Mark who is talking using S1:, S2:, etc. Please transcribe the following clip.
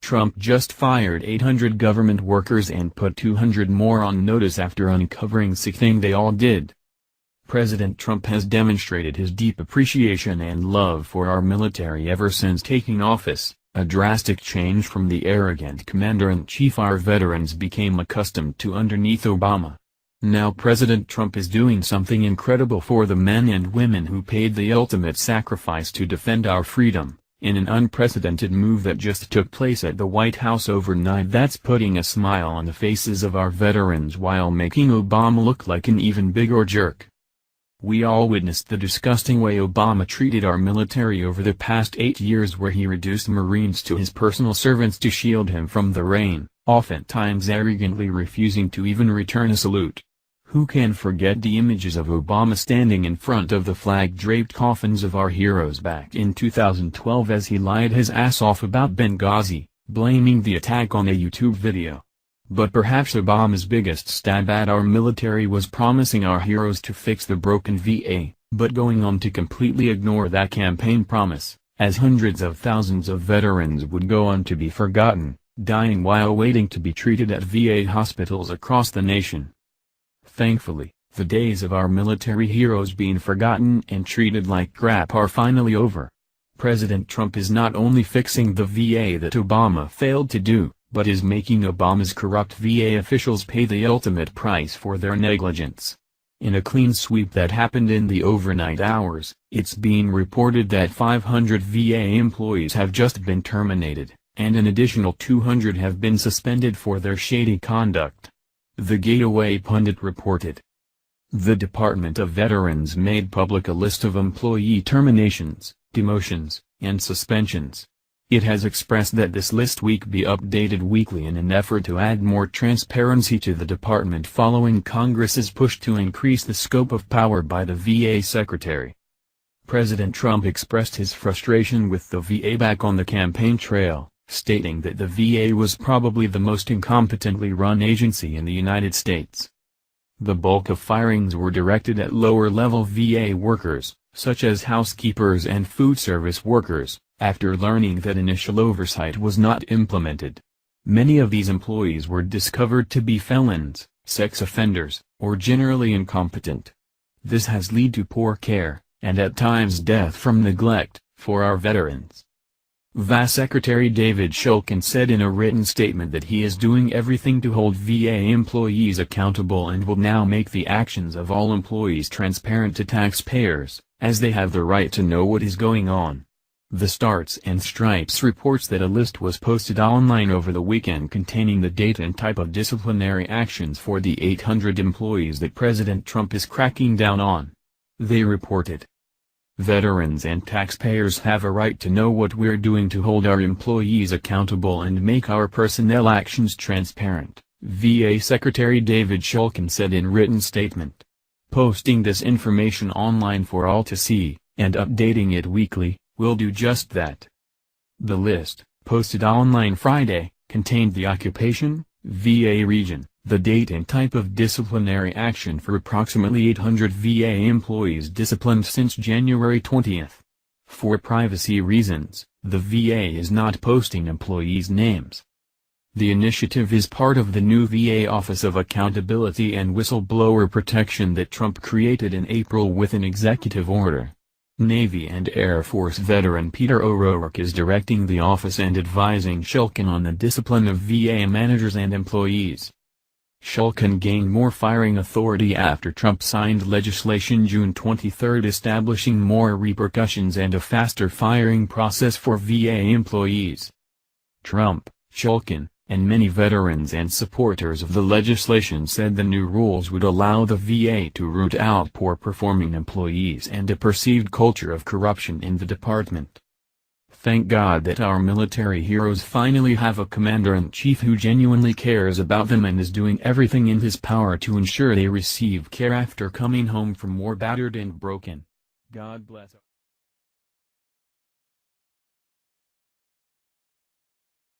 S1: Trump just fired 800 government workers and put 200 more on notice after uncovering sick thing they all did. President Trump has demonstrated his deep appreciation and love for our military ever since taking office, a drastic change from the arrogant commander-in-chief our veterans became accustomed to underneath Obama. Now President Trump is doing something incredible for the men and women who paid the ultimate sacrifice to defend our freedom, in an unprecedented move that just took place at the White House overnight that's putting a smile on the faces of our veterans while making Obama look like an even bigger jerk. We all witnessed the disgusting way Obama treated our military over the past 8 years, where he reduced Marines to his personal servants to shield him from the rain, oftentimes arrogantly refusing to even return a salute. Who can forget the images of Obama standing in front of the flag-draped coffins of our heroes back in 2012 as he lied his ass off about Benghazi, blaming the attack on a YouTube video? But perhaps Obama's biggest stab at our military was promising our heroes to fix the broken VA, but going on to completely ignore that campaign promise, as hundreds of thousands of veterans would go on to be forgotten, dying while waiting to be treated at VA hospitals across the nation. Thankfully, the days of our military heroes being forgotten and treated like crap are finally over. President Trump is not only fixing the VA that Obama failed to do, but is making Obama's corrupt VA officials pay the ultimate price for their negligence. In a clean sweep that happened in the overnight hours, it's being reported that 500 VA employees have just been terminated, and an additional 200 have been suspended for their shady conduct. The Gateway pundit reported. The Department of Veterans made public a list of employee terminations, demotions, and suspensions. It has expressed that this list be updated weekly in an effort to add more transparency to the department following Congress's push to increase the scope of power by the VA secretary. President Trump expressed his frustration with the VA back on the campaign trail, stating that the VA was probably the most incompetently run agency in the United States. The bulk of firings were directed at lower-level VA workers, such as housekeepers and food service workers, after learning that initial oversight was not implemented. Many of these employees were discovered to be felons, sex offenders, or generally incompetent. This has led to poor care, and at times death from neglect, for our veterans. VA Secretary David Shulkin said in a written statement that he is doing everything to hold VA employees accountable and will now make the actions of all employees transparent to taxpayers, as they have the right to know what is going on. The Stars and Stripes reports that a list was posted online over the weekend containing the date and type of disciplinary actions for the 800 employees that President Trump is cracking down on. They reported, "Veterans and taxpayers have a right to know what we're doing to hold our employees accountable and make our personnel actions transparent," VA Secretary David Shulkin said in written statement. Posting this information online for all to see, and updating it weekly, will do just that. The list, posted online Friday, contained the occupation, VA region, the date and type of disciplinary action for approximately 800 VA employees disciplined since January 20. For privacy reasons, the VA is not posting employees' names. The initiative is part of the new VA Office of Accountability and Whistleblower Protection that Trump created in April with an executive order. Navy and Air Force veteran Peter O'Rourke is directing the office and advising Shulkin on the discipline of VA managers and employees. Shulkin gained more firing authority after Trump signed legislation June 23 establishing more repercussions and a faster firing process for VA employees. Trump, Shulkin, and many veterans and supporters of the legislation said the new rules would allow the VA to root out poor-performing employees and a perceived culture of corruption in the department. Thank God that our military heroes finally have a commander-in-chief who genuinely cares about them and is doing everything in his power to ensure they receive care after coming home from war battered and broken. God bless.